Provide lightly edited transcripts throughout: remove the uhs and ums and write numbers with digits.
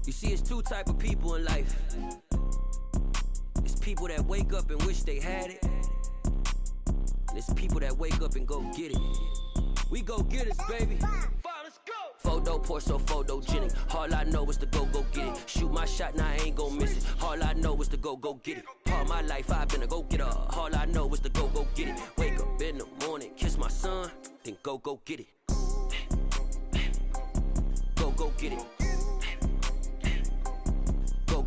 You see, it's two type of people in life. It's people that wake up and wish they had it. And it's people that wake up and go get it. We go get it, baby. Let's go. Photo pour so photogenic. All I know is to go get it. Shoot my shot, now I ain't gon' miss it. All I know is to go get it. All my life I've been a go-getter. All I know is to go get it. Wake up in the morning, kiss my son, then go get it. Go get it.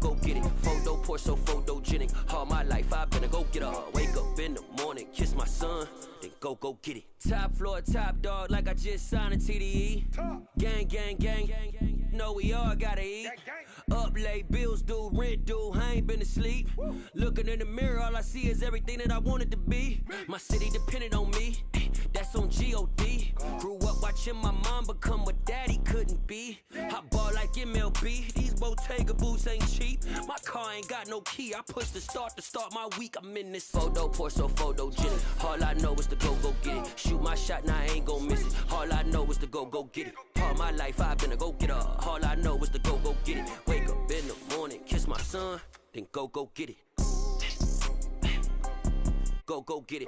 Go get it. Photo pour so photogenic. All my life I've been a go-getter. Wake up in the morning, kiss my son, then go get it. Top floor, top dog, like I just signed a TDE. Gang, gang, gang, gang, gang. Know we all gotta eat. Up late, bills due, rent due, I ain't been asleep. Looking in the mirror, all I see is everything that I wanted to be. My city depended on me, that's on G.O.D. Grew up watching my mom become what daddy couldn't be. I ball like MLB, these Bottega boots ain't cheap. My car ain't got no key, I push the start to start my week. I'm in this photo pour so photogenic. All I know is to go get it. Shoot my shot, now I ain't gon' miss it. All I know is to go get it. All my life I've been a go-getter. All I know is to go get it. Wake up in the morning, kiss my son, then go get it. Go get it.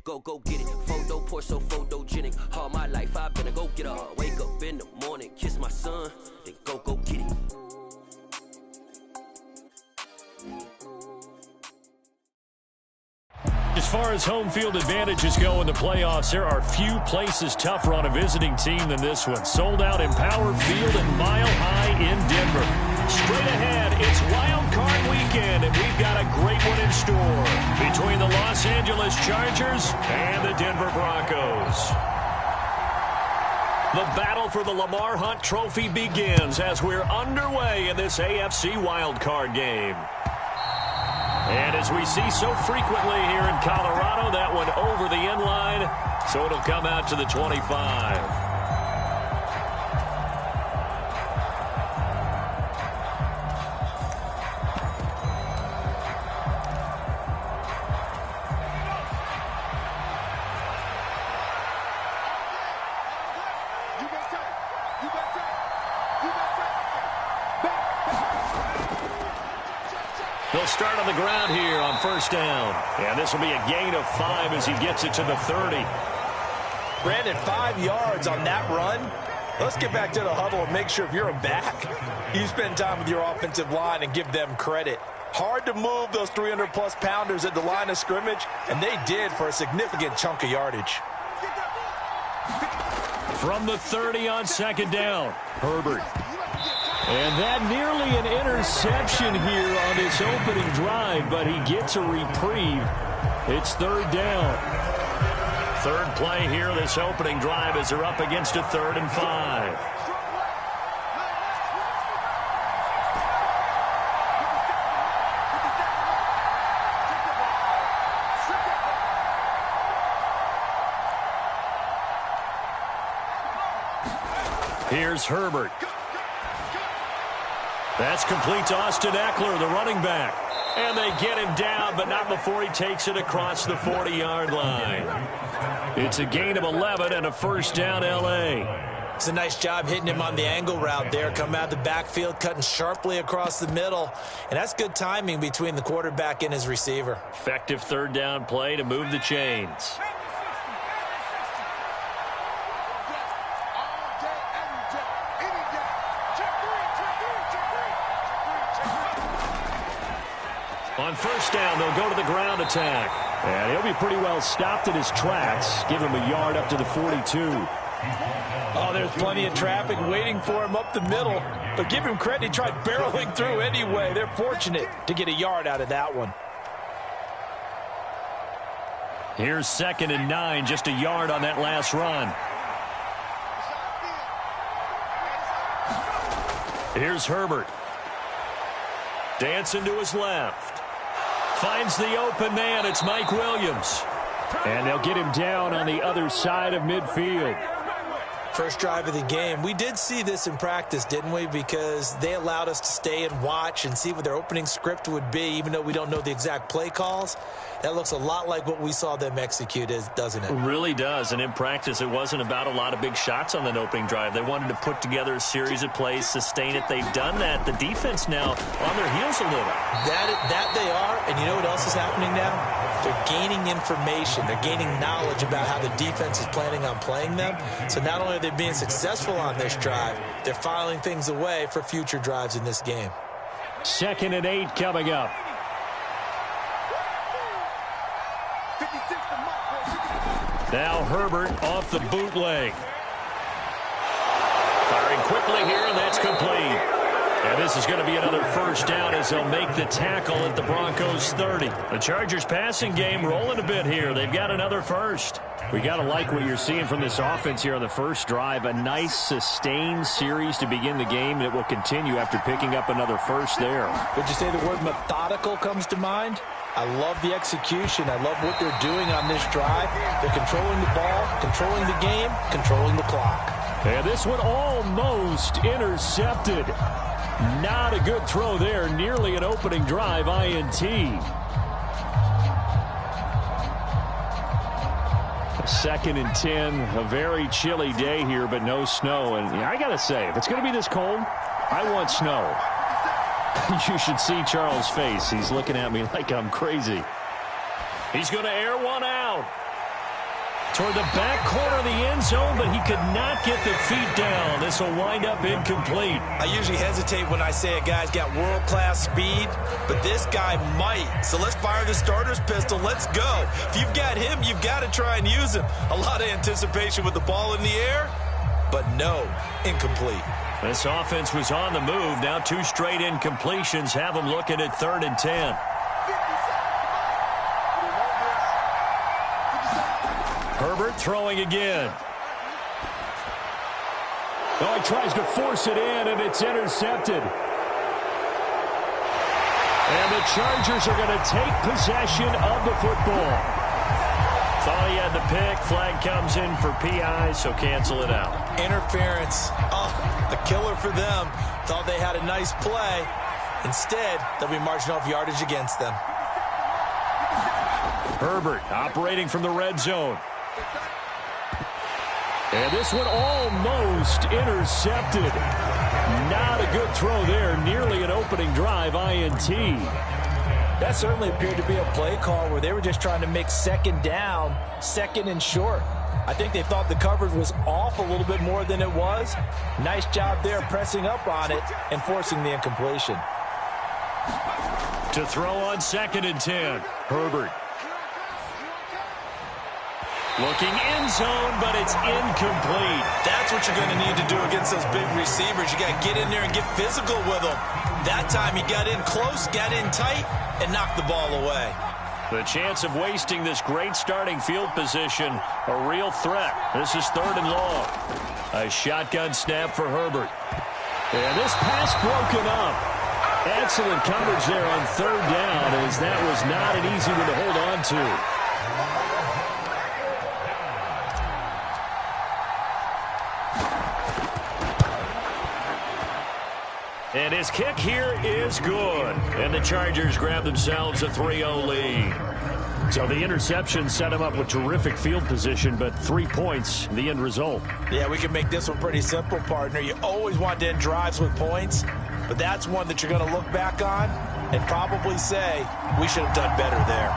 Go get it. Photo pour so photogenic. All my life I've been a go-getter. Wake up in the morning, kiss my son, then go get it. As far as home field advantages go in the playoffs, there are few places tougher on a visiting team than this one. Sold out in Power Field and Mile High in Denver. Straight ahead, it's Wild Card Weekend, and we've got a great one in store between the Los Angeles Chargers and the Denver Broncos. The battle for the Lamar Hunt Trophy begins as we're underway in this AFC Wild Card game. And as we see so frequently here in Colorado, that one over the end line, so it'll come out to the 25. They'll start on the ground here on first down. And this will be a gain of 5 as he gets it to the 30. Brandon, 5 yards on that run. Let's get back to the huddle and make sure if you're a back, you spend time with your offensive line and give them credit. Hard to move those 300-plus pounders at the line of scrimmage, and they did for a significant chunk of yardage. From the 30 on second down, Herbert. And that nearly an interception here on this opening drive, but he gets a reprieve. It's third down. Third play here, this opening drive, as they're up against a 3rd and 5. Here's Herbert. That's complete to Austin Eckler, the running back. And they get him down, but not before he takes it across the 40-yard line. It's a gain of 11 and a first down, L.A. It's a nice job hitting him on the angle route there. Coming out of the backfield, cutting sharply across the middle. And that's good timing between the quarterback and his receiver. Effective third down play to move the chains. On first down, they'll go to the ground attack. And he'll be pretty well stopped in his tracks. Give him a yard up to the 42. Oh, there's plenty of traffic waiting for him up the middle. But give him credit, he tried barreling through anyway. They're fortunate to get a yard out of that one. Here's 2nd and 9, just a yard on that last run. Here's Herbert. Dancing to his left. Finds the open man. It's Mike Williams. And they'll get him down on the other side of midfield. First drive of the game. We did see this in practice, didn't we? Because they allowed us to stay and watch and see what their opening script would be, even though we don't know the exact play calls. That looks a lot like what we saw them execute, doesn't it? It really does. And in practice, it wasn't about a lot of big shots on that opening drive. They wanted to put together a series of plays, sustain it. They've done that. The defense now on their heels a little. That they are. And you know what else is happening now? They're gaining information. They're gaining knowledge about how the defense is planning on playing them. So not only are they being successful on this drive, they're filing things away for future drives in this game. 2nd and 8 coming up. Now Herbert off the bootleg. Firing quickly here, and that's complete. And this is going to be another first down as they'll make the tackle at the Broncos 30. The Chargers passing game rolling a bit here. They've got another first. We got to like what you're seeing from this offense here on the first drive. A nice sustained series to begin the game that will continue after picking up another first there. Would you say the word methodical comes to mind? I love the execution. I love what they're doing on this drive. They're controlling the ball, controlling the game, controlling the clock. And this one almost intercepted. Not a good throw there. Nearly an opening drive INT. 2nd and 10. A very chilly day here, but no snow. And I got to say, if it's going to be this cold, I want snow. You should see Charles' face. He's looking at me like I'm crazy. He's going to air one out toward the back corner of the end zone, but he could not get the feet down. This will wind up incomplete. I usually hesitate when I say a guy's got world-class speed, but this guy might. So let's fire the starter's pistol. Let's go. If you've got him, you've got to try and use him. A lot of anticipation with the ball in the air, but no, incomplete. This offense was on the move. Now 2 straight incompletions have them looking at 3rd and 10. Herbert throwing again. Oh, he tries to force it in, and it's intercepted. And the Chargers are going to take possession of the football. Thought he had the pick. Flag comes in for PI, so cancel it out. Interference. Oh, a killer for them. Thought they had a nice play. Instead, they'll be marching off yardage against them. Herbert operating from the red zone. And this one almost intercepted. Not a good throw there. Nearly an opening drive INT. That certainly appeared to be a play call where they were just trying to make 2nd down, 2nd and short. I think they thought the coverage was off a little bit more than it was. Nice job there pressing up on it and forcing the incompletion. To throw on 2nd and 10, Herbert. Looking end zone, but it's incomplete. That's what you're going to need to do against those big receivers. You got to get in there and get physical with them. That time he got in close, got in tight, and knocked the ball away. The chance of wasting this great starting field position, a real threat. This is 3rd and long. A shotgun snap for Herbert. And this pass broken up. Excellent coverage there on 3rd down, as that was not an easy one to hold on to. And his kick here is good. And the Chargers grab themselves a 3-0 lead. So the interception set him up with terrific field position, but 3 points, the end result. Yeah, we can make this one pretty simple, partner. You always want to end drives with points, but that's one that you're going to look back on and probably say, we should have done better there.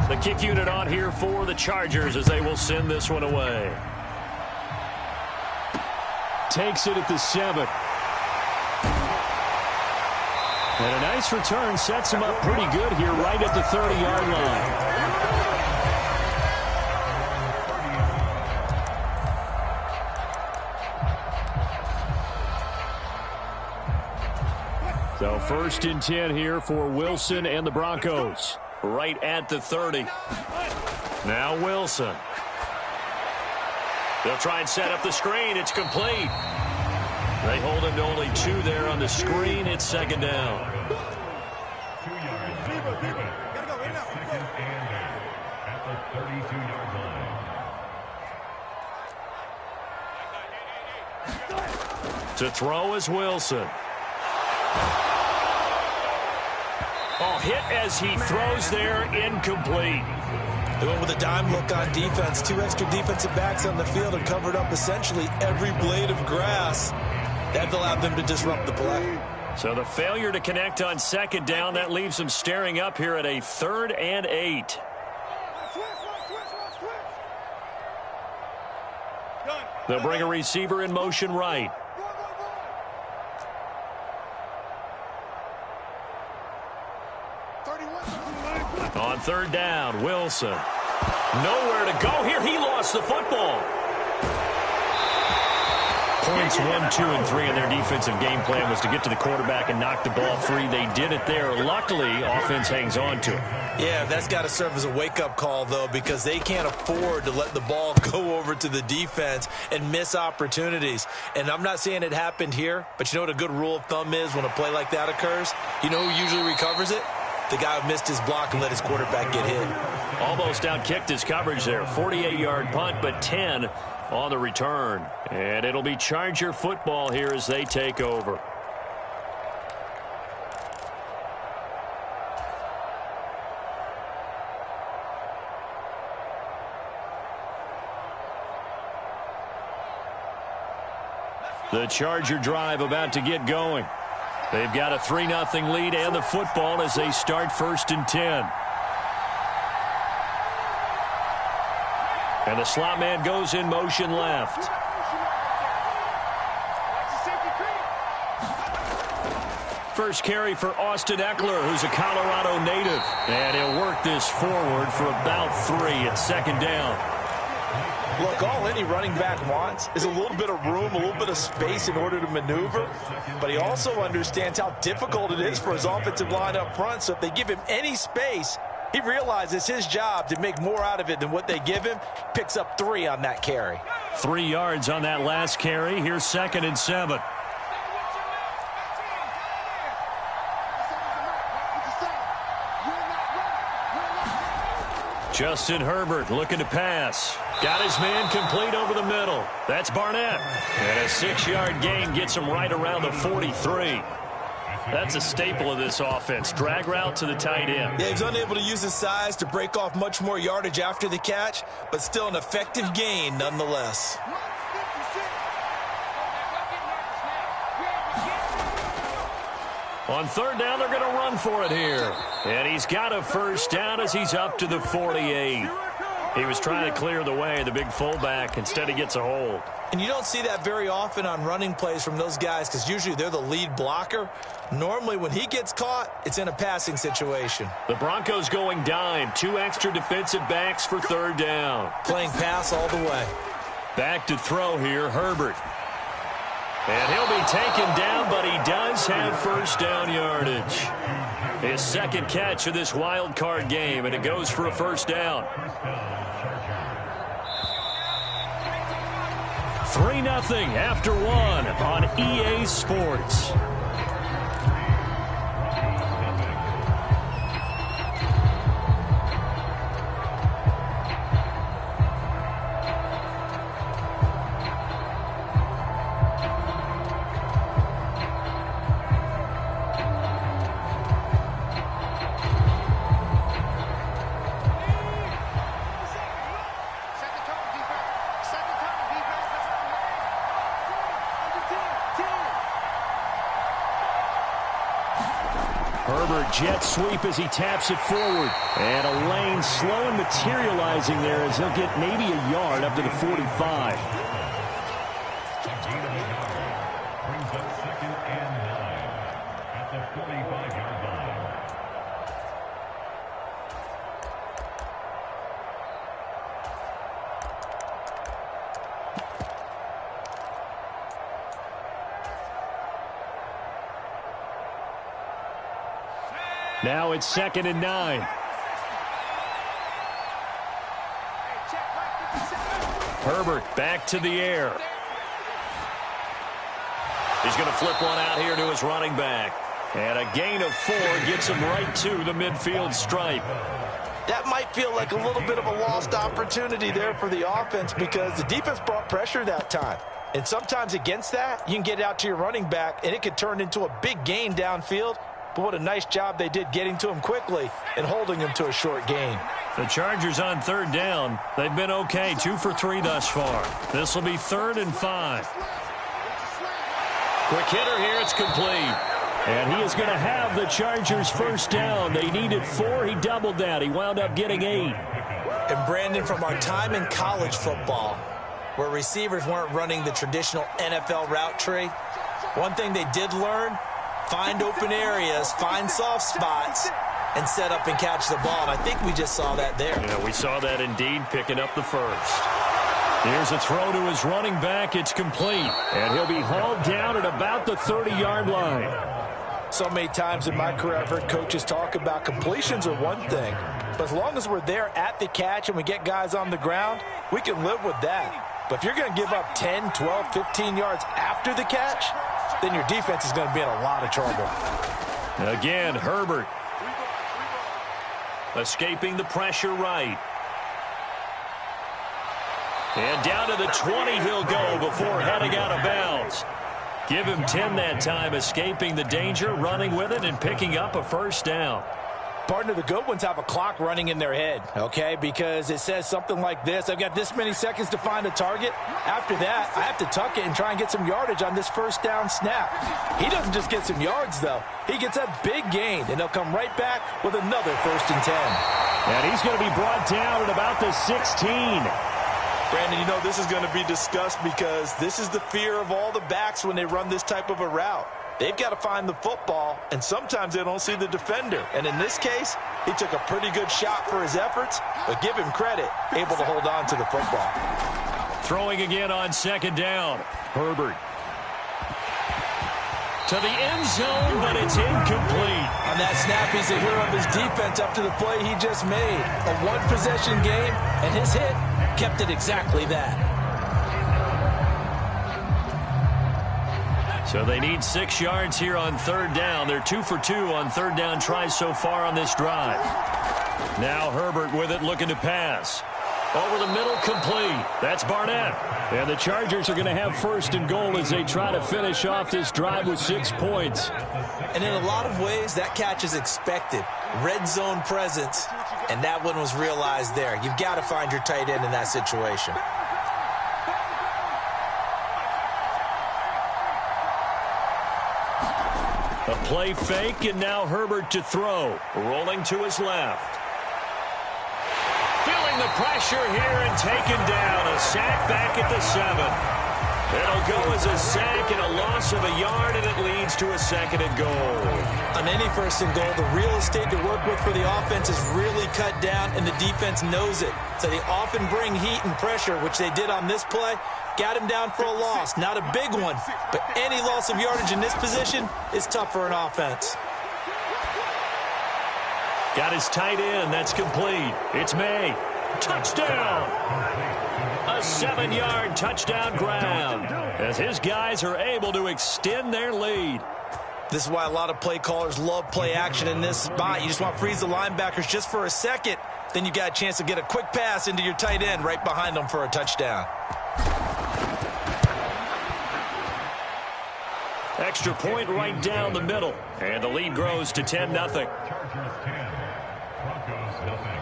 The kick unit on here for the Chargers as they will send this one away. Takes it at the 7. And a nice return sets him up pretty good here right at the 30-yard line. So 1st and 10 here for Wilson and the Broncos. Right at the 30. Now Wilson. They'll try and set up the screen. It's complete. They hold him to only 2 there on the screen. It's second down. To throw is Wilson. Oh, hit as he throws there, incomplete. They went with a dime look on defense. 2 extra defensive backs on the field and covered up essentially every blade of grass. That allowed them to disrupt the play. So the failure to connect on second down, that leaves them staring up here at a 3rd and 8. They'll bring a receiver in motion right. On 3rd down, Wilson. Nowhere to go here. He lost the football. Points 1, 2, and 3 in their defensive game plan was to get to the quarterback and knock the ball free. They did it there. Luckily, offense hangs on to it. Yeah, that's got to serve as a wake-up call, though, because they can't afford to let the ball go over to the defense and miss opportunities. And I'm not saying it happened here, but you know what a good rule of thumb is when a play like that occurs? You know who usually recovers it? The guy who missed his block and let his quarterback get hit. Almost outkicked his coverage there. 48-yard punt, but 10 on the return. And it'll be Charger football here as they take over. The Charger drive about to get going. They've got a 3-0 lead and the football as they start 1st and 10. And the slot man goes in motion left. First carry for Austin Eckler, who's a Colorado native. And he'll work this forward for about 3 at 2nd down. Look, all any running back wants is a little bit of room, a little bit of space in order to maneuver. But he also understands how difficult it is for his offensive line up front. So if they give him any space, he realizes his job to make more out of it than what they give him. Picks up 3 on that carry. 3 yards on that last carry. Here's 2nd and 7. Justin Herbert looking to pass. Got his man complete over the middle. That's Barnett. And a 6-yard gain gets him right around the 43. That's a staple of this offense. Drag route to the tight end. Yeah, he's unable to use his size to break off much more yardage after the catch, but still an effective gain nonetheless. On 3rd down, they're going to run for it here. And he's got a 1st down as he's up to the 48. He was trying to clear the way, the big fullback. Instead, he gets a hold. And you don't see that very often on running plays from those guys because usually they're the lead blocker. Normally, when he gets caught, it's in a passing situation. The Broncos going dime. 2 extra defensive backs for 3rd down. Playing pass all the way. Back to throw here, Herbert. And he'll be taken down, but he does have 1st down yardage. His 2nd catch of this wild card game, and it goes for a 1st down. 3-0 after 1 on EA Sports. Herbert jet sweep as he taps it forward. And a lane slow and materializing there as he'll get maybe a yard up to the 45. Brings up 2nd and 9 at the 45-yard line. Now it's 2nd and 9. Herbert back to the air. He's going to flip one out here to his running back. And a gain of 4 gets him right to the midfield stripe. That might feel like a little bit of a lost opportunity there for the offense because the defense brought pressure that time. And sometimes against that, you can get it out to your running back, and it could turn into a big gain downfield. But what a nice job they did getting to him quickly and holding him to a short gain. The Chargers on 3rd down. They've been okay, 2 for 3 thus far. This will be 3rd and 5. Quick hitter here, it's complete. And he is going to have the Chargers first down. They needed 4. He doubled that. He wound up getting 8. And Brandon, from our time in college football, where receivers weren't running the traditional NFL route tree, one thing they did learn, find open areas, find soft spots, and set up and catch the ball. And I think we just saw that there. Yeah, we saw that indeed, picking up the first. Here's a throw to his running back. It's complete. And he'll be hauled down at about the 30-yard line. So many times in my career I've heard coaches talk about completions are one thing, but as long as we're there at the catch and we get guys on the ground, we can live with that. But if you're going to give up 10, 12, 15 yards after the catch, then your defense is going to be in a lot of trouble. Again, Herbert escaping the pressure right. And down to the 20 he'll go before heading out of bounds. Give him 10 that time, escaping the danger, running with it, and picking up a first down. Partner, the good ones have a clock running in their head, okay? Because it says something like this: I've got this many seconds to find a target. After that, I have to tuck it and try and get some yardage on this first down snap. He doesn't just get some yards, though. He gets a big gain, and they'll come right back with another 1st and 10. And he's going to be brought down at about the 16. Brandon, you know this is going to be discussed because this is the fear of all the backs when they run this type of a route. They've got to find the football, and sometimes they don't see the defender. And in this case, he took a pretty good shot for his efforts, but give him credit, able to hold on to the football. Throwing again on 2nd down. Herbert to the end zone, but it's incomplete. On that snap, he's a hero of his defense after the play he just made. A one-possession game, and his hit kept it exactly that. So they need 6 yards here on 3rd down. They're 2 for 2 on 3rd down tries so far on this drive. Now Herbert with it, looking to pass. Over the middle, complete. That's Barnett. And the Chargers are going to have 1st and goal as they try to finish off this drive with 6 points. And in a lot of ways, that catch is expected. Red zone presence, and that one was realized there. You've got to find your tight end in that situation. A play fake, and now Herbert to throw. Rolling to his left. Feeling the pressure here and taken down. A sack back at the 7. It'll go as a sack and a loss of a yard, and it leads to a 2nd and goal. On any 1st and goal, the real estate to work with for the offense is really cut down, and the defense knows it. So they often bring heat and pressure, which they did on this play. Got him down for a loss. Not a big one, but any loss of yardage in this position is tough for an offense. Got his tight end. That's complete. It's May. Touchdown! A 7-yard touchdown grab as his guys are able to extend their lead. This is why a lot of play callers love play action in this spot. You just want to freeze the linebackers just for a second. Then you got a chance to get a quick pass into your tight end right behind them for a touchdown. Extra point right down the middle. And the lead grows to 10-0. Chargers 10, Broncos nothing.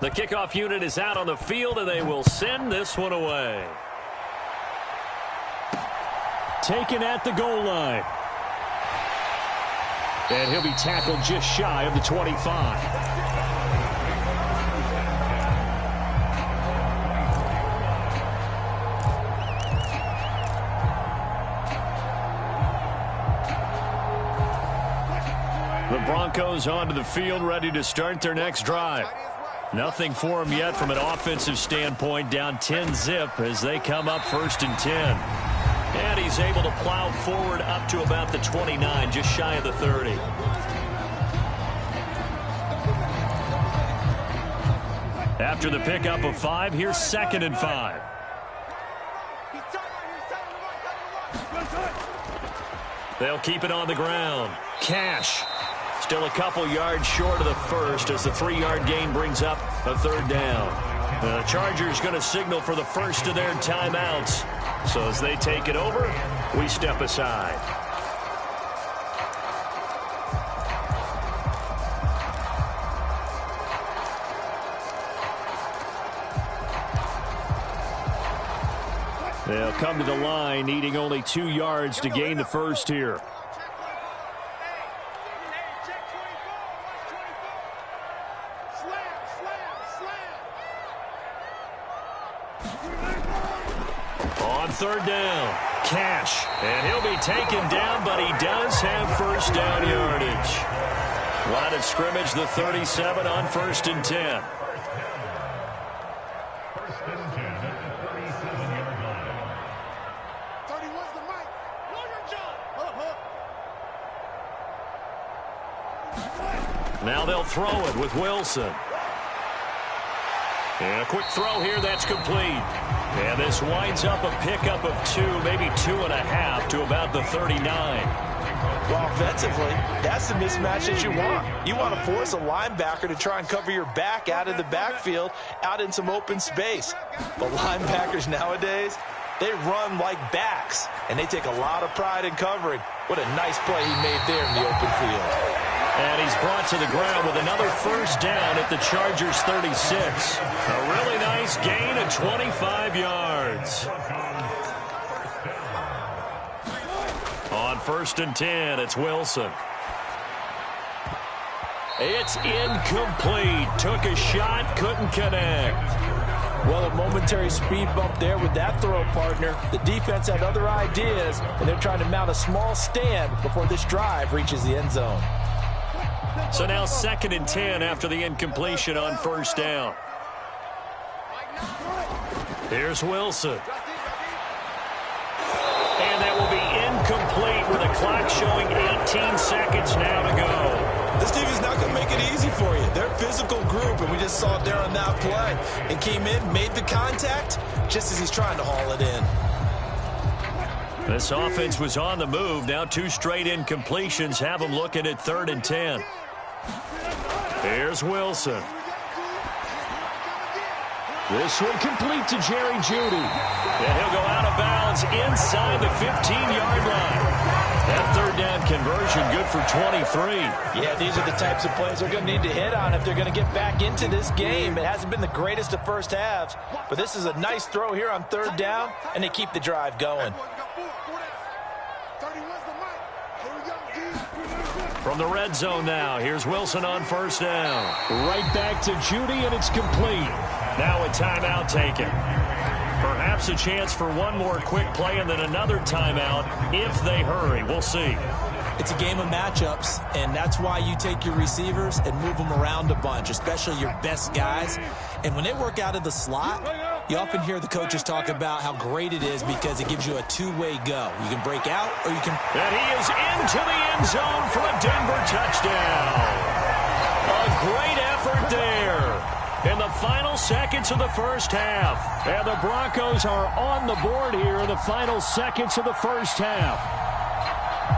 The kickoff unit is out on the field, and they will send this one away. Taken at the goal line. And he'll be tackled just shy of the 25. The Broncos onto the field, ready to start their next drive. Nothing for them yet from an offensive standpoint, down 10-zip as they come up 1st and 10. And he's able to plow forward up to about the 29, just shy of the 30. After the pickup of 5, here's 2nd and 5. They'll keep it on the ground. Cash still a couple yards short of the first as the 3-yard gain brings up a 3rd down. The Chargers going to signal for the first of their timeouts. So as they take it over, we step aside. They'll come to the line, needing only 2 yards to gain the first here. On 3rd down, Cash. And he'll be taken down, but he does have first down yardage. Line of scrimmage, the 37 on 1st and 10. Now they'll throw it with Wilson. And a quick throw here, that's complete. And this winds up a pickup of 2, maybe 2.5 to about the 39. Well, offensively, that's the mismatch that you want. You want to force a linebacker to try and cover your back out of the backfield, out in some open space. But linebackers nowadays, they run like backs, and they take a lot of pride in covering. What a nice play he made there in the open field. And he's brought to the ground with another first down at the Chargers 36. A really nice gain of 25 yards. On 1st and 10, it's Wilson. It's incomplete. Took a shot, couldn't connect. Well, a momentary speed bump there with that throw, partner. The defense had other ideas, and they're trying to mount a small stand before this drive reaches the end zone. So now 2nd and 10 after the incompletion on 1st down. Here's Wilson. And that will be incomplete with the clock showing 18 seconds now to go. This team is not going to make it easy for you. They're a physical group, and we just saw it there on that play. And came in, made the contact, just as he's trying to haul it in. This offense was on the move. Now 2 straight incompletions have them looking at 3rd and 10. Here's Wilson. This one complete to Jerry Jeudy. And he'll go out of bounds inside the 15-yard line. That 3rd down conversion good for 23. Yeah, these are the types of plays they're going to need to hit on if they're going to get back into this game. It hasn't been the greatest of first halves, but this is a nice throw here on 3rd down, and they keep the drive going. From the red zone now, here's Wilson on 1st down. Right back to Jeudy, and it's complete. Now a timeout taken. Perhaps a chance for one more quick play and then another timeout if they hurry. We'll see. It's a game of matchups, and that's why you take your receivers and move them around a bunch, especially your best guys. And when they work out of the slot, you often hear the coaches talk about how great it is because it gives you a two-way go. You can break out or you can... And he is into the end zone for a Denver touchdown. A great effort there in the final seconds of the first half. And the Broncos are on the board here in the final seconds of the first half.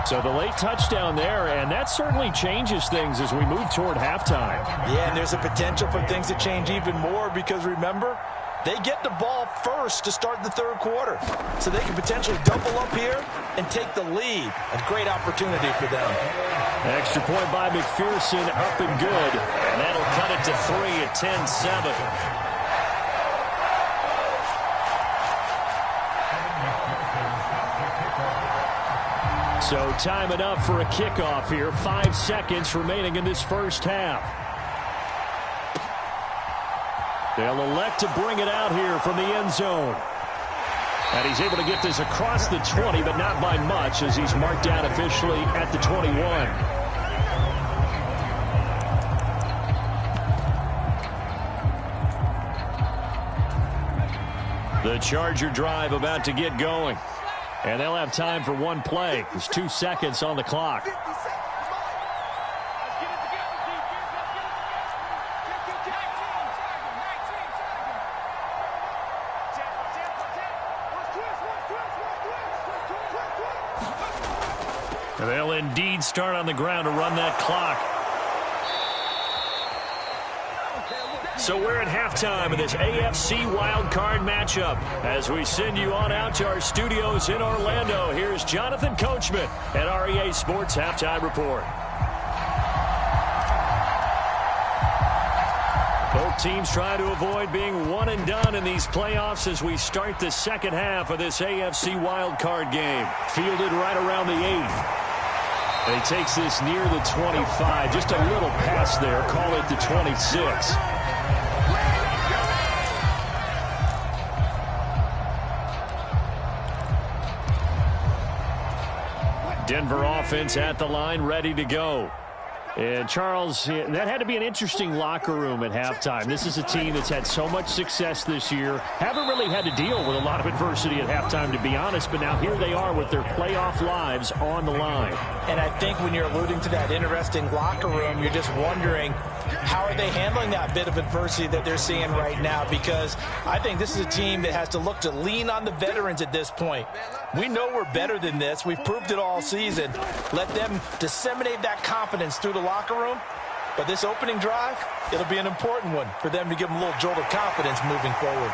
So the late touchdown there, and that certainly changes things as we move toward halftime. Yeah, and there's a potential for things to change even more because, remember, they get the ball first to start the 3rd quarter. So they can potentially double up here and take the lead. A great opportunity for them. Extra point by McPherson, up and good. And that'll cut it to 3 at 10-7. So time enough for a kickoff here. 5 seconds remaining in this first half. They'll elect to bring it out here from the end zone. And he's able to get this across the 20, but not by much as he's marked down officially at the 21. The Charger drive about to get going. And they'll have time for one play. There's 2 seconds on the clock. They'll indeed start on the ground to run that clock. So we're at halftime of this AFC wildcard matchup. As we send you on out to our studios in Orlando, here's Jonathan Coachman at REA Sports Halftime Report. Both teams try to avoid being one and done in these playoffs as we start the second half of this AFC wildcard game. Fielded right around the 8th. And he takes this near the 25. Just a little pass there. Call it the 26. Denver offense at the line, ready to go. And, Charles, that had to be an interesting locker room at halftime. This is a team that's had so much success this year. Haven't really had to deal with a lot of adversity at halftime, to be honest. But now here they are with their playoff lives on the line. And I think when you're alluding to that interesting locker room, you're just wondering, how are they handling that bit of adversity that they're seeing right now? Because I think this is a team that has to look to lean on the veterans at this point. We know we're better than this. We've proved it all season. Let them disseminate that confidence through the locker room. But this opening drive, it'll be an important one for them to give them a little jolt of confidence moving forward.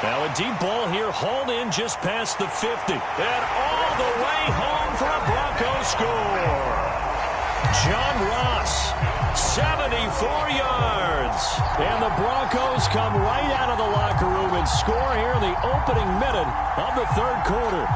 Now a deep ball here, hauled in just past the 50. And all the way home for a Broncos score. John Ross, 74 yards. And the Broncos come right out of the locker room and score here in the opening minute of the third quarter.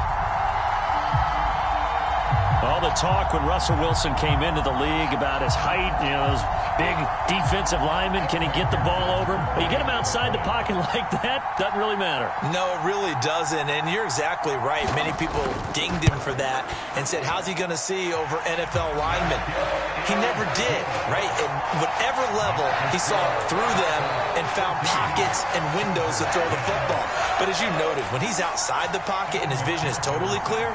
All the talk when Russell Wilson came into the league about his height, those big defensive linemen, can he get the ball over him? You get him outside the pocket like that, doesn't really matter. No, it really doesn't, and you're exactly right. Many people dinged him for that and said, how's he going to see over NFL linemen? He never did, right? At whatever level, he saw through them and found pockets and windows to throw the football. But as you noted, when he's outside the pocket and his vision is totally clear,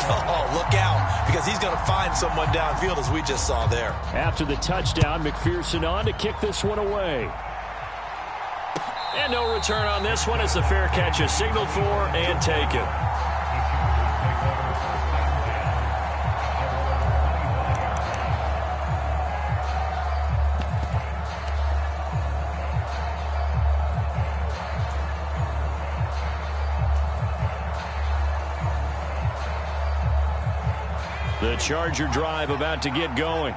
oh, look out, because he's going to find someone downfield, as we just saw there. After the touchdown, McPherson on to kick this one away. And no return on this one as the fair catch is signaled for and taken. The Charger drive about to get going.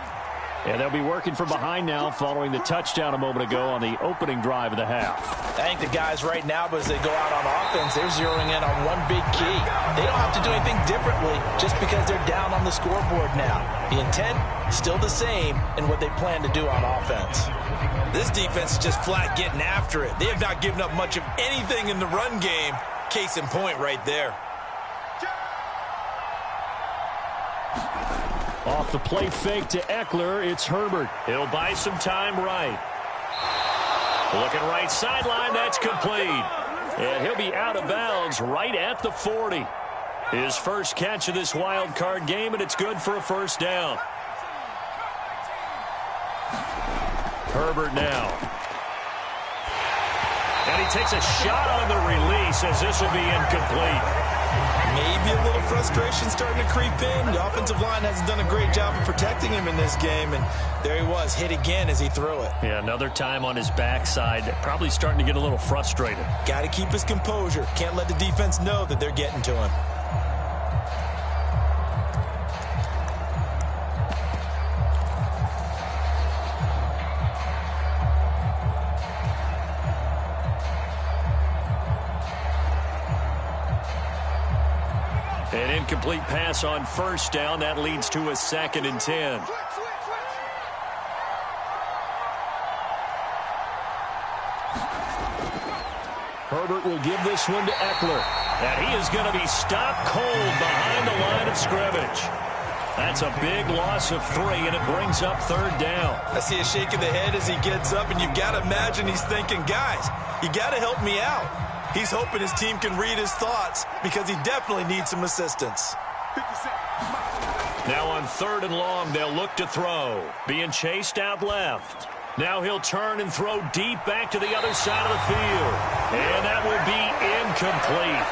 And they'll be working from behind now following the touchdown a moment ago on the opening drive of the half. I think the guys right now, as they go out on offense, they're zeroing in on one big key. They don't have to do anything differently just because they're down on the scoreboard now. The intent, still the same in what they plan to do on offense. This defense is just flat getting after it. They have not given up much of anything in the run game. Case in point right there. Off the play fake to Eckler, it's Herbert. He'll buy some time right. Looking right sideline, that's complete. And he'll be out of bounds right at the 40. His first catch of this wild card game, and it's good for a first down. Herbert now. And he takes a shot on the release as this will be incomplete. Maybe a little frustration starting to creep in. The offensive line hasn't done a great job of protecting him in this game, and there he was, hit again as he threw it. Yeah, another time on his backside, probably starting to get a little frustrated. Got to keep his composure. Can't let the defense know that they're getting to him. An incomplete pass on first down. That leads to a 2nd and 10. Herbert will give this one to Eckler. And he is going to be stopped cold behind the line of scrimmage. That's a big loss of 3, and it brings up 3rd down. I see a shake of the head as he gets up, and you've got to imagine he's thinking, guys, you got to help me out. He's hoping his team can read his thoughts because he definitely needs some assistance. Now on 3rd and long, they'll look to throw. Being chased out left. Now he'll turn and throw deep back to the other side of the field. And that will be incomplete.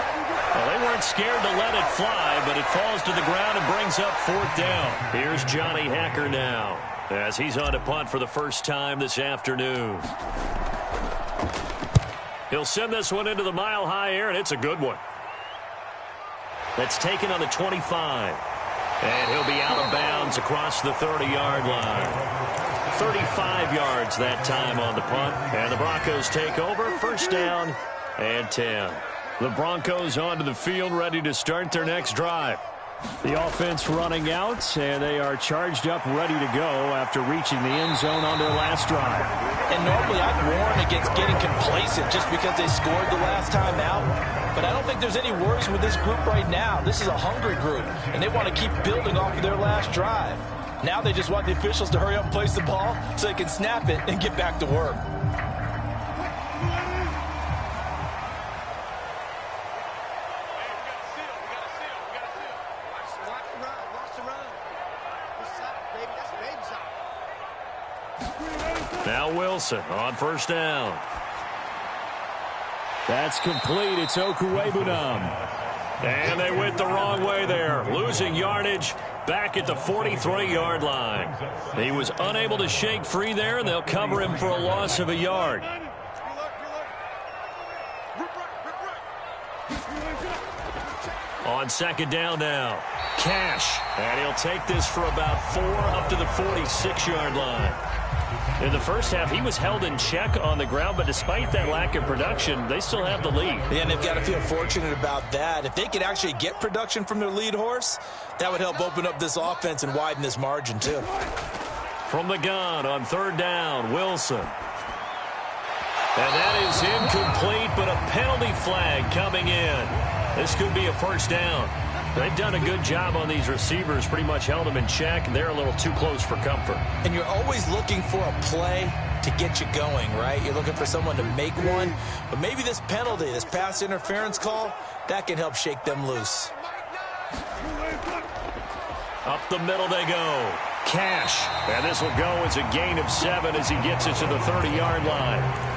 Well, they weren't scared to let it fly, but it falls to the ground and brings up 4th down. Here's Johnny Hacker now as he's on to punt for the first time this afternoon. He'll send this one into the mile-high air, and it's a good one. That's taken on the 25. And he'll be out of bounds across the 30-yard line. 35 yards that time on the punt. And the Broncos take over. 1st down and 10. The Broncos onto the field, ready to start their next drive. The offense running out, and they are charged up, ready to go after reaching the end zone on their last drive. And normally I'd warn against getting complacent just because they scored the last time out. But I don't think there's any worries with this group right now. This is a hungry group, and they want to keep building off of their last drive. Now they just want the officials to hurry up and place the ball so they can snap it and get back to work. Now Wilson on 1st down. That's complete. It's Okuwebunam. And they went the wrong way there, losing yardage back at the 43-yard line. He was unable to shake free there, and they'll cover him for a loss of a yard. On 2nd down now, Cash. And he'll take this for about 4 up to the 46-yard line. In the first half, he was held in check on the ground, but despite that lack of production, they still have the lead. Yeah, and they've got to feel fortunate about that. If they could actually get production from their lead horse, that would help open up this offense and widen this margin, too. From the gun on 3rd down, Wilson. And that is incomplete, but a penalty flag coming in. This could be a 1st down. They've done a good job on these receivers, pretty much held them in check, and they're a little too close for comfort. And you're always looking for a play to get you going, right? You're looking for someone to make one. But maybe this penalty, this pass interference call, that can help shake them loose. Up the middle they go. Cash. And this will go as a gain of 7 as he gets it to the 30-yard line.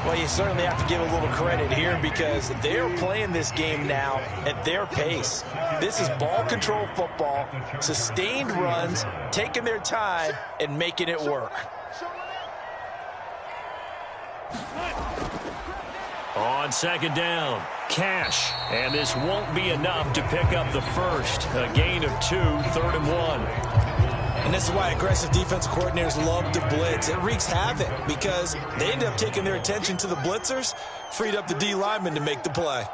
Well, you certainly have to give a little credit here because they're playing this game now at their pace. This is ball control football, sustained runs, taking their time, and making it work. On 2nd down, Cash. And this won't be enough to pick up the first. A gain of 2, 3rd and 1. And this is why aggressive defensive coordinators love to blitz. It wreaks havoc because they end up taking their attention to the blitzers, freed up the D lineman to make the play.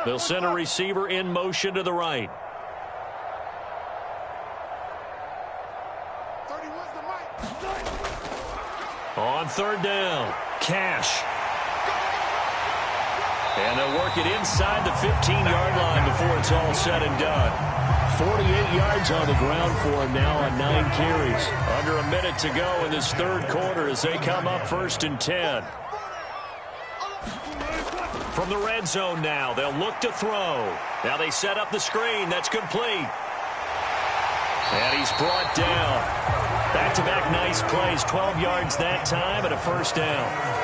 They'll send a receiver in motion to the right. On 3rd down, Cash. And they'll work it inside the 15-yard line before it's all said and done. 48 yards on the ground for him now on 9 carries. Under a minute to go in this 3rd quarter as they come up 1st and 10. From the red zone now, they'll look to throw. Now they set up the screen. That's complete. And he's brought down. Back-to-back nice plays. 12 yards that time and a 1st down.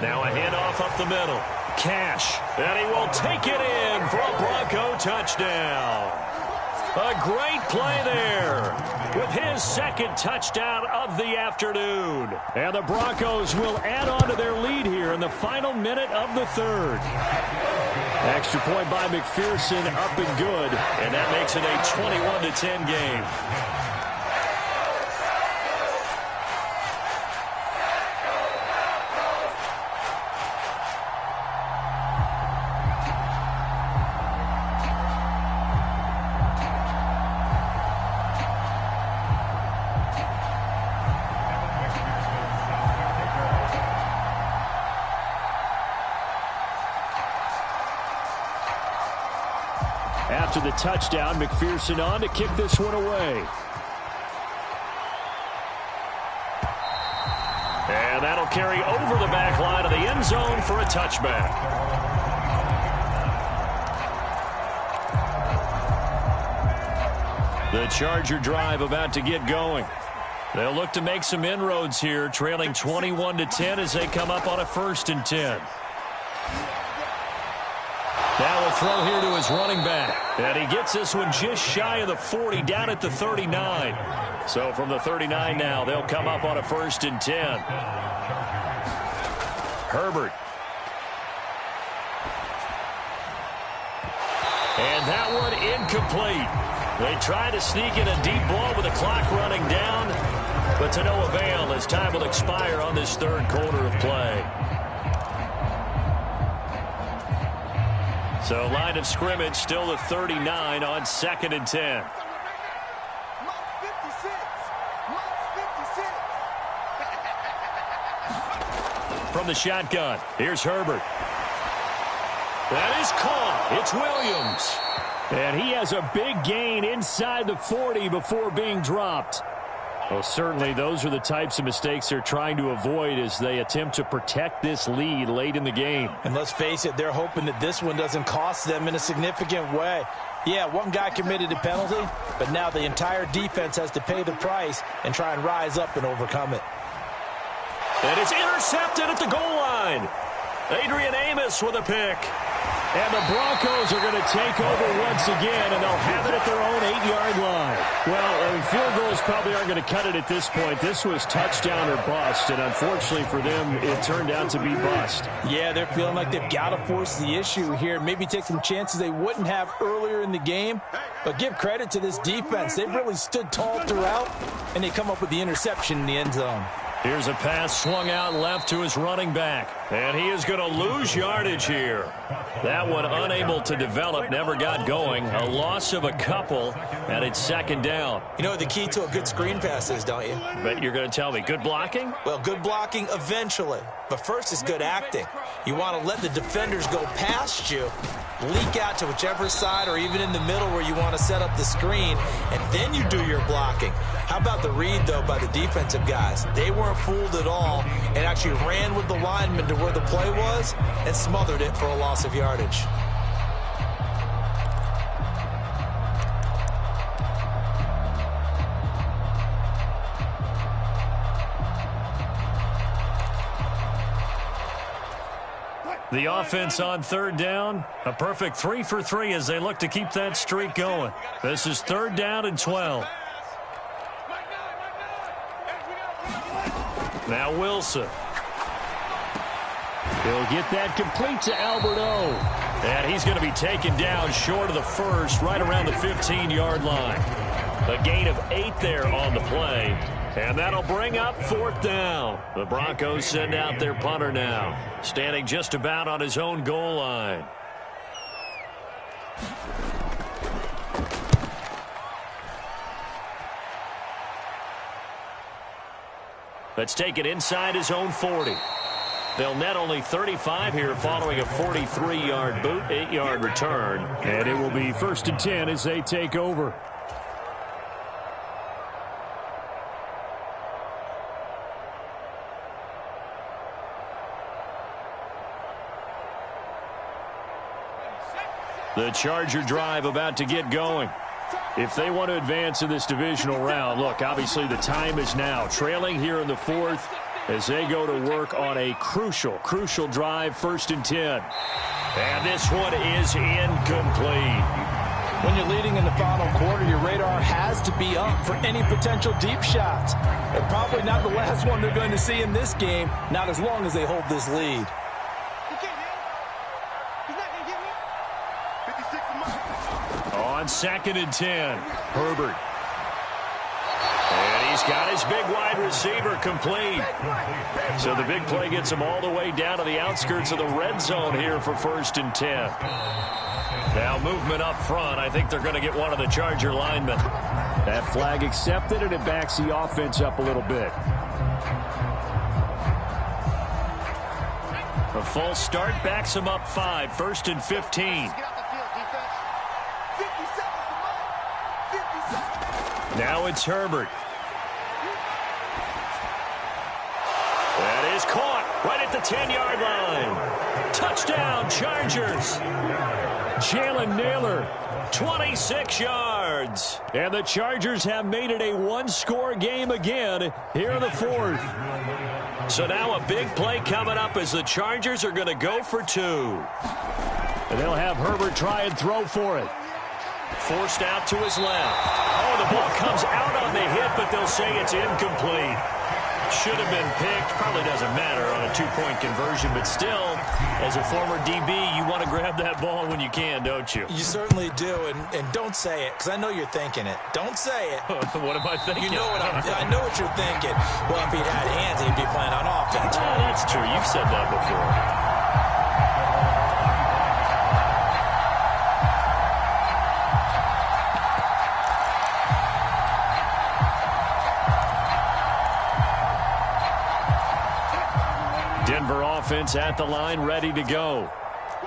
Now a handoff up the middle. Cash. And he will take it in for a Bronco touchdown. A great play there with his 2nd touchdown of the afternoon. And the Broncos will add on to their lead here in the final minute of the 3rd. Extra point by McPherson, up and good. And that makes it a 21-10 game. After the touchdown, McPherson on to kick this one away. And that'll carry over the back line of the end zone for a touchback. The Charger drive about to get going. They'll look to make some inroads here, trailing 21-10 as they come up on a 1st and 10. Now a throw here to his running back. And he gets this one just shy of the 40, down at the 39. So from the 39 now, they'll come up on a 1st and 10. Herbert. And that one incomplete. They try to sneak in a deep ball with the clock running down, but to no avail as time will expire on this 3rd quarter of play. So line of scrimmage still the 39 on 2nd and 10. From the shotgun, here's Herbert. That is caught. It's Williams. And he has a big gain inside the 40 before being dropped. Well, certainly those are the types of mistakes they're trying to avoid as they attempt to protect this lead late in the game. And let's face it, they're hoping that this one doesn't cost them in a significant way. Yeah, one guy committed a penalty, but now the entire defense has to pay the price and try and rise up and overcome it. And it's intercepted at the goal line. Adrian Amos with a pick. And the Broncos are going to take over once again, and they'll have it at their own 8-yard line. Well, field goals probably aren't going to cut it at this point. This was touchdown or bust, and unfortunately for them, it turned out to be bust. Yeah, they're feeling like they've got to force the issue here, maybe take some chances they wouldn't have earlier in the game. But give credit to this defense. They've really stood tall throughout, and they come up with the interception in the end zone. Here's a pass swung out left to his running back. And he is going to lose yardage here. That one unable to develop, never got going. A loss of a couple, and it's 2nd down. You know what the key to a good screen pass is, don't you? But you're going to tell me, good blocking? Well, good blocking eventually. But first is good acting. You want to let the defenders go past you, leak out to whichever side or even in the middle where you want to set up the screen, and then you do your blocking. How about the read, though, by the defensive guys? They weren't fooled at all and actually ran with the lineman to where the play was and smothered it for a loss of yardage. The offense on 3rd down, a perfect 3 for 3 as they look to keep that streak going. This is 3rd down and 12. Now Wilson. He'll get that complete to Alberto. And he's going to be taken down short of the 1st, right around the 15-yard line. A gain of 8 there on the play. And that'll bring up 4th down. The Broncos send out their punter now, standing just about on his own goal line. Let's take it inside his own 40. They'll net only 35 here following a 43-yard boot, 8-yard return. And it will be 1st and 10 as they take over. The Charger drive about to get going. If they want to advance in this divisional round, look, obviously the time is now. Trailing here in the 4th as they go to work on a crucial drive, 1st and 10. And this one is incomplete. When you're leading in the final quarter, your radar has to be up for any potential deep shots. And probably not the last one they're going to see in this game, not as long as they hold this lead. On 2nd and 10, Herbert. And he's got his big wide receiver complete. So the big play gets him all the way down to the outskirts of the red zone here for 1st and 10. Now movement up front. I think they're going to get one of the Charger linemen. That flag accepted, and it backs the offense up a little bit. A false start backs him up 5, 1st and 15. Now it's Herbert. That is caught right at the 10-yard line. Touchdown, Chargers. Jalen Naylor, 26 yards. yards. And the Chargers have made it a one-score game again here in the fourth. So now a big play coming up as the Chargers are going to go for two. And they'll have Herbert try and throw for it. Forced out to his left. Oh, the ball comes out on the hit, but they'll say it's incomplete. Should have been picked. Probably doesn't matter on a two-point conversion, but still, as a former DB, you want to grab that ball when you can, don't you? You certainly do, and don't say it, because I know you're thinking it. Don't say it. What am I thinking? You know I know what you're thinking. Well, if he'd had hands, he'd be playing on offense. Oh, that's true. You've said that before. Denver offense at the line, ready to go.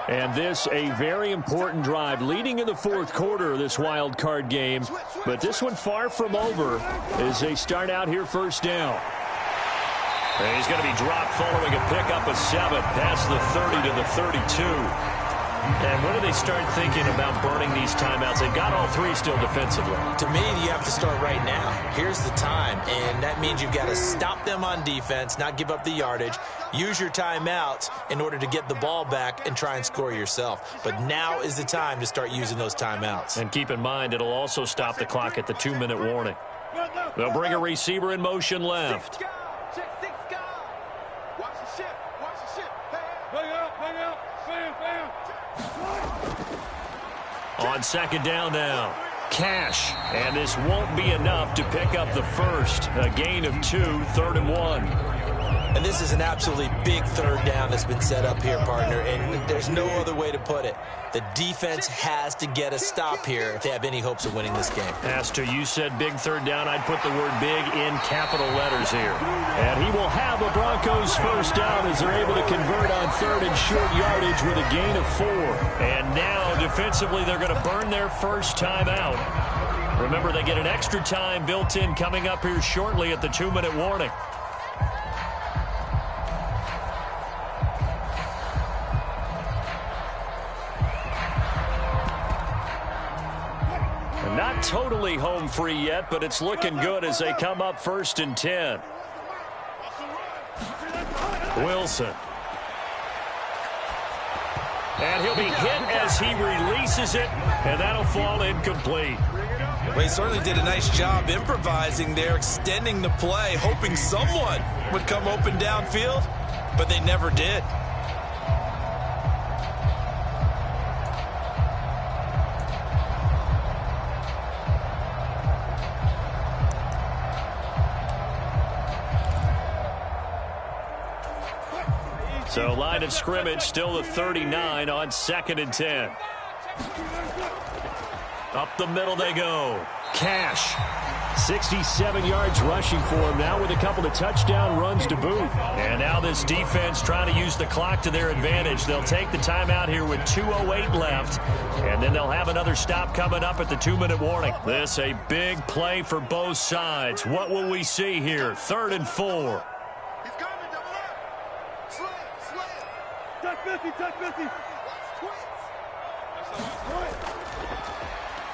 And this a very important drive leading in the fourth quarter of this wild card game. But this one far from over as they start out here first down. And he's going to be dropped following a pickup of 7 past the 30 to the 32. And when do they start thinking about burning these timeouts? They've got all three still defensively. To me, you have to start right now. Here's the time, and that means you've got to stop them on defense, not give up the yardage, use your timeouts in order to get the ball back and try and score yourself. But now is the time to start using those timeouts. And keep in mind, it'll also stop the clock at the 2-minute warning. They'll bring a receiver in motion left. On second down now, Cash, and this won't be enough to pick up the first. A gain of 2, 3rd and 1. And this is an absolutely big third down that's been set up here, partner, and there's no other way to put it. The defense has to get a stop here if they have any hopes of winning this game. Pastor, you said big third down. I'd put the word big in capital letters here. And he will have a Broncos first down as they're able to convert on third and short yardage with a gain of 4. And now defensively they're going to burn their first time out. Remember, they get an extra time built in coming up here shortly at the 2-minute warning. Not totally home free yet, but it's looking good as they come up 1st and 10. Wilson. And he'll be hit as he releases it, and that'll fall incomplete. Well, he certainly did a nice job improvising there, extending the play, hoping someone would come open downfield, but they never did. So line of scrimmage still the 39 on 2nd and 10. Up the middle they go. Cash. 67 yards rushing for him now with a couple of touchdown runs to boot. And now this defense trying to use the clock to their advantage. They'll take the timeout here with 2:08 left. And then they'll have another stop coming up at the 2-minute warning. This a big play for both sides. What will we see here? 3rd and 4.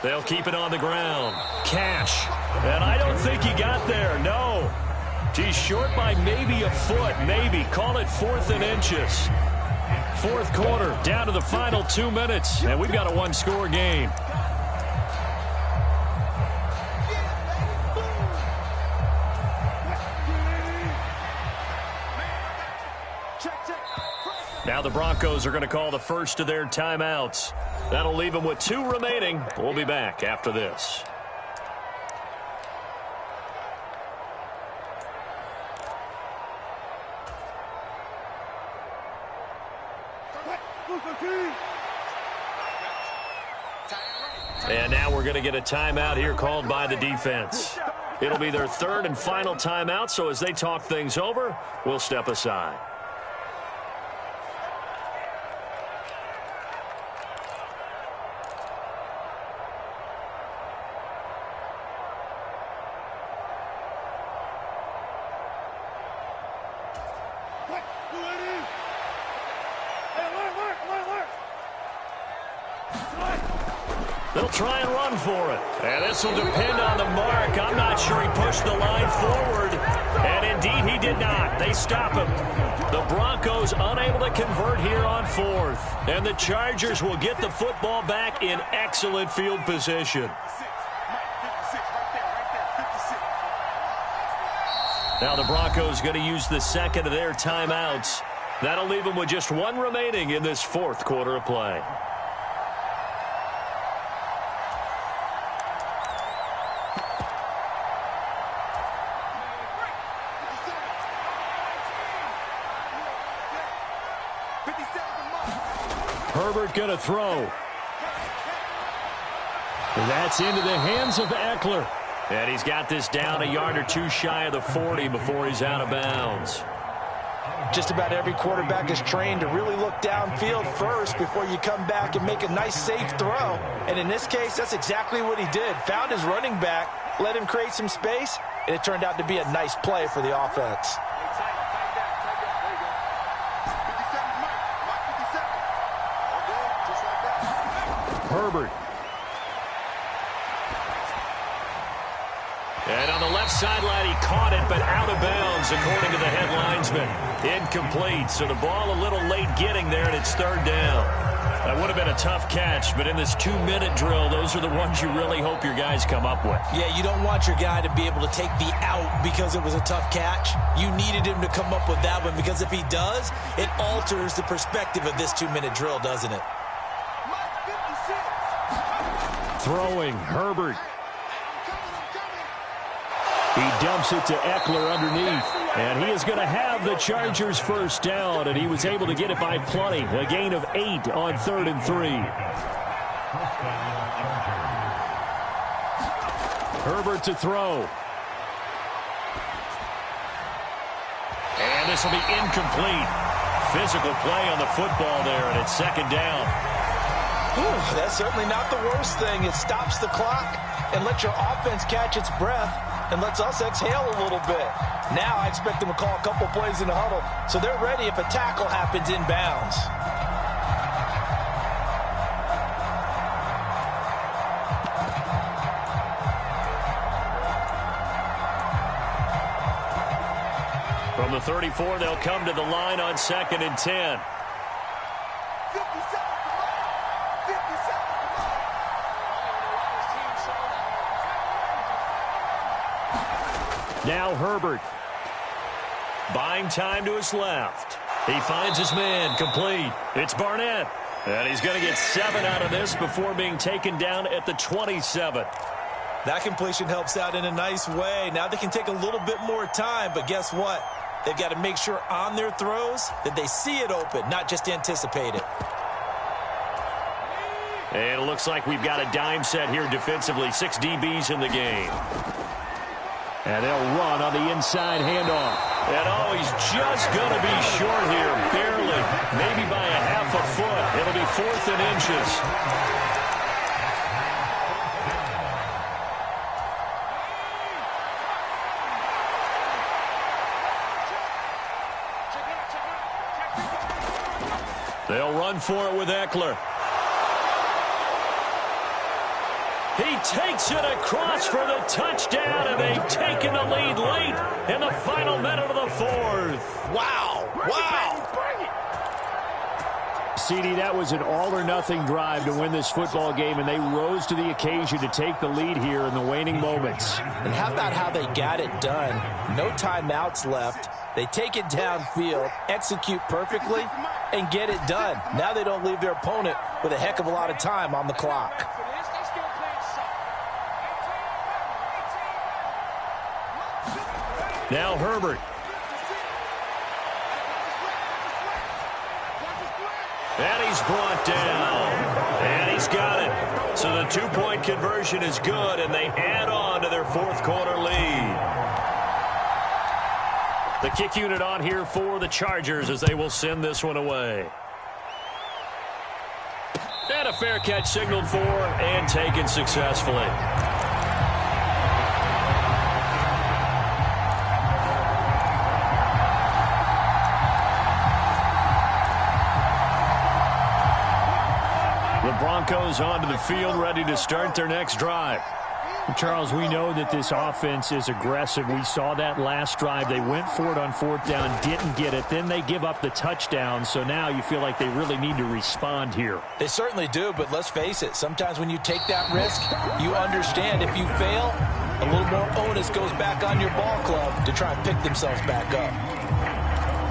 They'll keep it on the ground. Cash. And I don't think he got there. No. He's short by maybe a foot. Maybe. Call it 4th and inches. Fourth quarter. Down to the final 2 minutes. And we've got a one-score game. Now the Broncos are going to call the first of their timeouts. That'll leave them with 2 remaining. We'll be back after this. And now we're going to get a timeout here called by the defense. It'll be their 3rd and final timeout, so as they talk things over, we'll step aside. They'll try and run for it. And this will depend on the mark. I'm not sure he pushed the line forward. And indeed he did not. They stop him. The Broncos unable to convert here on fourth. And the Chargers will get the football back in excellent field position. Now the Broncos going to use the second of their timeouts. That'll leave them with just one remaining in this fourth quarter of play. Herbert going to throw. That's into the hands of Eckler. And he's got this down a yard or two shy of the 40 before he's out of bounds. Just about every quarterback is trained to really look downfield first before you come back and make a nice, safe throw. And in this case, that's exactly what he did. Found his running back, let him create some space, and it turned out to be a nice play for the offense. Herbert. And on the left sideline, he caught it, but out of bounds, according to the head linesman. Incomplete, so the ball a little late getting there, and it's third down. That would have been a tough catch, but in this 2-minute drill, those are the ones you really hope your guys come up with. Yeah, you don't want your guy to be able to take the out because it was a tough catch. You needed him to come up with that one, because if he does, it alters the perspective of this 2-minute drill, doesn't it? Throwing, Herbert. He dumps it to Eckler underneath. And he is going to have the Chargers first down, and he was able to get it by plenty. A gain of 8 on 3rd and 3. Herbert to throw. And this will be incomplete. Physical play on the football there, and it's second down. Ooh, that's certainly not the worst thing. It stops the clock and lets your offense catch its breath and lets us exhale a little bit. Now I expect them to call a couple plays in the huddle so they're ready if a tackle happens inbounds. From the 34, they'll come to the line on 2nd and 10. Now Herbert. Buying time to his left. He finds his man, complete. It's Barnett. And he's going to get 7 out of this before being taken down at the 27. That completion helps out in a nice way. Now they can take a little bit more time, but guess what? They've got to make sure on their throws that they see it open, not just anticipate it. And it looks like we've got a dime set here defensively. 6 DBs in the game. And they'll run on the inside handoff. And oh, he's just going to be short here, barely. Maybe by a half a foot. It'll be 4th and inches. They'll run for it with Eckler. He takes it across for the touchdown, and they've taken the lead late in the final minute of the 4th. Wow. Wow. CD, that was an all-or-nothing drive to win this football game, and they rose to the occasion to take the lead here in the waning moments. And how about how they got it done? No timeouts left. They take it downfield, execute perfectly, and get it done. Now they don't leave their opponent with a heck of a lot of time on the clock. Now Herbert. And he's brought down. And he's got it. So the 2-point conversion is good, and they add on to their 4th quarter lead. The kick unit on here for the Chargers as they will send this one away. And a fair catch signaled for and taken successfully. Broncos onto the field, ready to start their next drive. Charles, we know that this offense is aggressive. We saw that last drive. They went for it on fourth down, didn't get it. Then they give up the touchdown. So now you feel like they really need to respond here. They certainly do, but let's face it. Sometimes when you take that risk, you understand if you fail, a little more onus goes back on your ball club to try and pick themselves back up.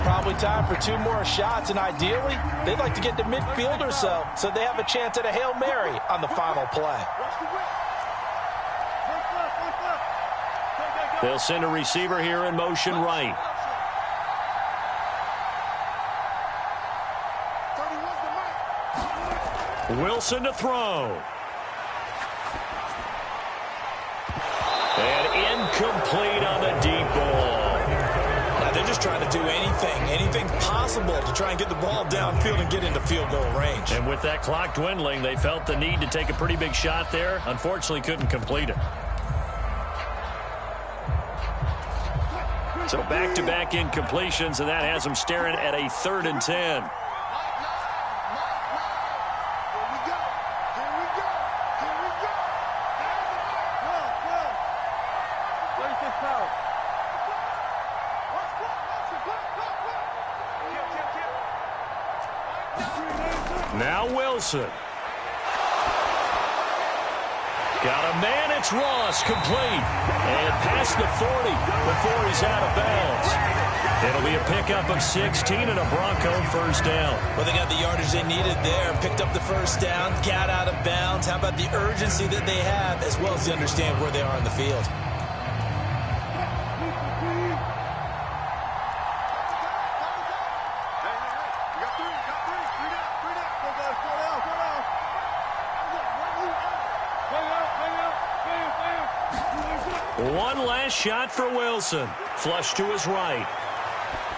Probably time for 2 more shots, and ideally, they'd like to get to midfield or so they have a chance at a Hail Mary on the final play. They'll send a receiver here in motion right. Wilson to throw. And incomplete on the deep ball. Now they're just trying to do anything possible to try and get the ball downfield and get into field goal range. And with that clock dwindling, they felt the need to take a pretty big shot there. Unfortunately, couldn't complete it. So back-to-back incompletions, and that has them staring at a 3rd and 10. Now Wilson. Got a man, it's Ross, complete. And past the 40 before he's out of bounds. It'll be a pickup of 16 and a Bronco first down. Well, they got the yardage they needed there, picked up the first down, got out of bounds. How about the urgency that they have, as well as they understand where they are in the field? One last shot for Wilson. Flush to his right.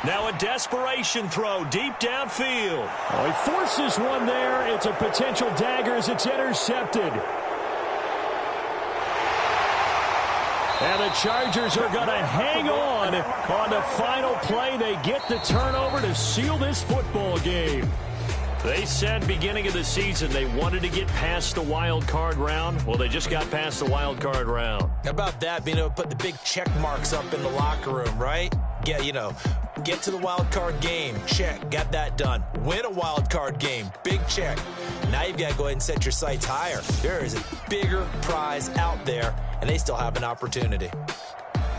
Now a desperation throw deep downfield. Oh, he forces one there. It's a potential dagger as it's intercepted. And the Chargers are going to hang on the final play. They get the turnover to seal this football game. They said beginning of the season they wanted to get past the wild card round. Well, they just got past the wild card round. How about that, being able to put the big check marks up in the locker room, right? Yeah, get to the wild card game. Check, got that done. Win a wild card game. Big check. Now you've got to go ahead and set your sights higher. There is a bigger prize out there, and they still have an opportunity.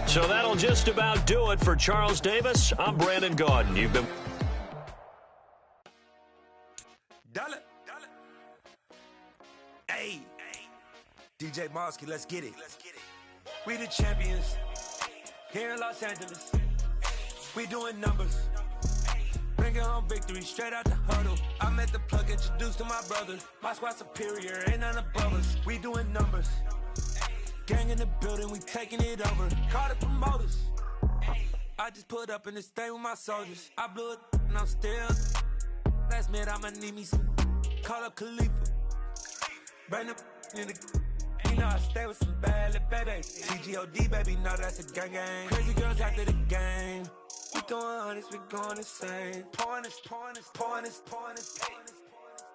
So that'll just about do it for Charles Davis. I'm Brandon Gaudin. You've been... Hey, DJ Mosky, let's get it. We the champions here in Los Angeles. We doing numbers. Bringing home victory straight out the huddle. I'm at the plug, introduced to my brother. My squad superior, ain't none above us. We doing numbers. Gang in the building, we taking it over. Call the promoters. I just put up in this thing with my soldiers. I blew it and I'm still. Last minute I'ma need me some. Call up Khalifa. Bring them in the. You know I stay with some bad little baby. TGOD, baby, know that's a gang gang. Crazy girls after the game. We going honest, we going insane. Pouring this.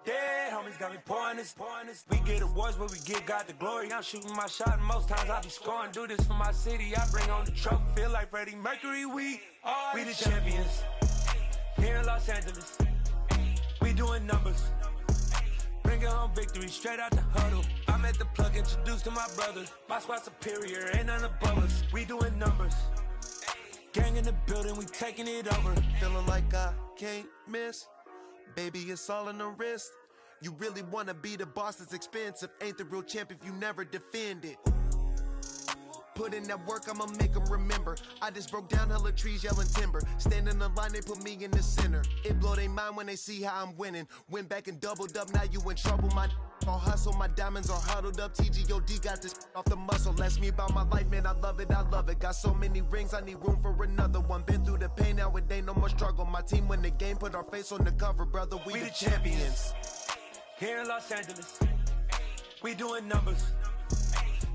Dead homies got me pouring this. We get awards, but we give God the glory. I'm shooting my shot, and most times I be scoring. Do this for my city, I bring on the trophy. Feel like Freddie Mercury, we the champions. Here in Los Angeles, we doing numbers. Bringing home victory straight out the huddle. I'm at the plug, introduced to my brother. My squad superior, ain't none above us. We doing numbers. Gang in the building, we taking it over. Feeling like I can't miss. Baby, it's all in the wrist. You really wanna be the boss, it's expensive. Ain't the real champ if you never defend it. Put in that work, I'ma make them remember. I just broke down hella trees, yelling timber. Stand in the line, they put me in the center. It blow they mind when they see how I'm winning. Went back and doubled up, now you in trouble. My all hustle, my diamonds are huddled up. TGOD got this off the muscle. Ask me about my life, man, I love it. Got so many rings, I need room for another one. Been through the pain, now it ain't no more struggle. My team win the game, put our face on the cover, brother. We the champions. Here in Los Angeles, we doing numbers.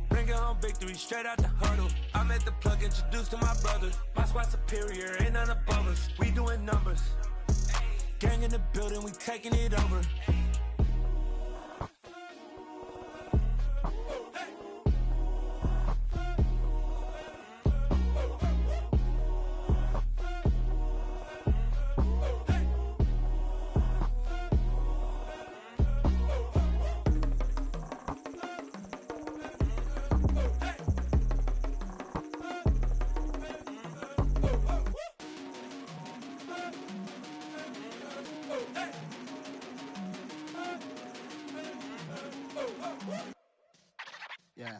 Bringing home victory straight out the huddle. I'm at the plug, introduced to my brother. My squad superior, ain't none above us. We doing numbers. Gang in the building, we taking it over. Yeah.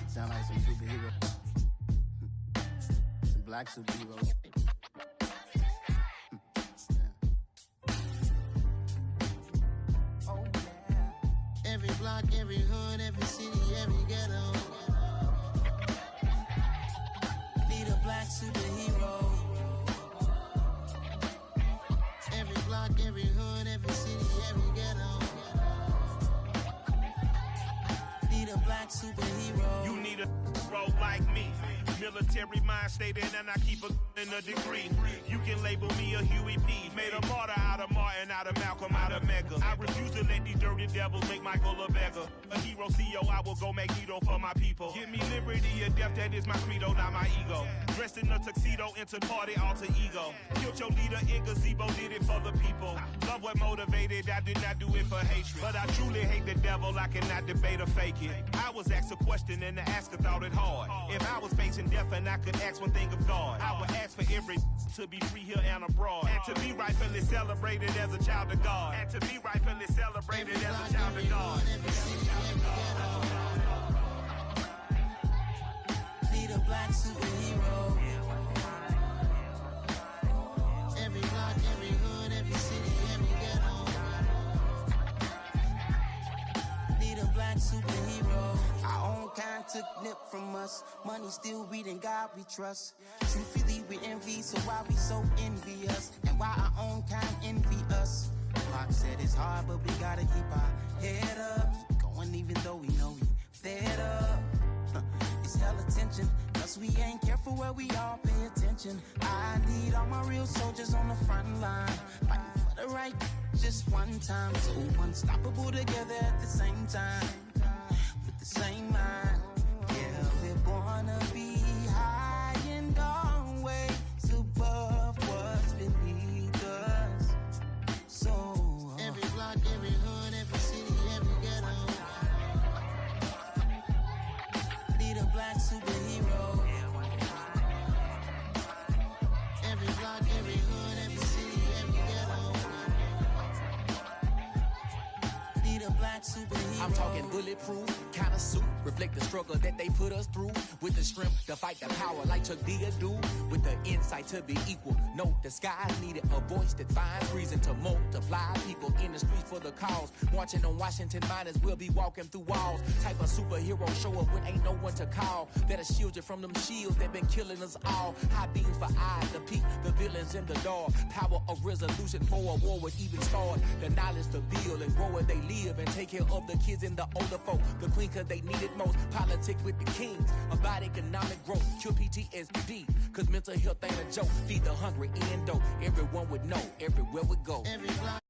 Sound like some superheroes. Some black superheroes. Oh, yeah. Every block, every hood, every city, every ghetto. Need a black superhero. Every block, every hood, every city, every ghetto. Need a black superhero. You need a role like me. Military mind stated, and I keep in a degree. You can label me a Huey P. Made a martyr out of Martin, out of Malcolm, out of Mega. I refuse to let these dirty devils make Michael a beggar. A hero CEO, I will go Magneto for my people. Give me liberty or death, that is my credo, not my ego. Dressed in a tuxedo, into party alter ego. Killed your leader in gazebo, did it for the people. Love what motivated, I did not do it for hatred. But I truly hate the devil, I cannot debate or fake it. I was asked a question and the asker thought it hard. If I was facing death and I could ask one thing of God, I would ask for every to be free here and abroad, and to be rightfully celebrated as a child of God, and to be rightfully celebrated as a child of God. Need a black superhero. Every block, every hood, every city, every ghetto. Need a black superhero. Our own kind took nip from us. Money still reading God we trust. Truthfully we envy, so why we so envious? And why our own kind envy us? Pac said it's hard, but we gotta keep our head up. Going even though we know we fed up. It's hella tension, cause we ain't careful where we all pay attention. I need all my real soldiers on the front line, fighting for the right just one time. So unstoppable together at the same time, with the same mind. Yeah, we're gonna be high and always above what's beneath us. So every block, every hood, every city, every ghetto. Need a black superhero. Every block, every hood, every city, every ghetto. Need a black superhero. I'm talking bulletproof kind of suit, reflect the struggle that they put us through, with the strength to fight the power like Chuck D do, with the insight to be equal. No disguise needed, a voice that finds reason to multiply. People in the streets for the cause, marching on Washington miners, will be walking through walls. Type of superhero show up when ain't no one to call, that'll shield you from them shields that been killing us all. High beams for eyes to peek the villains in the dark. Power of resolution for a war would even start. The knowledge to build and grow where they live, and take care of the kids and the older folk. The queen cause they need it most. Politics with the kings, about economic growth. Cure PTSD, cause mental health ain't a joke. Feed the hungry and dope. Everyone would know, everywhere we go. Every block.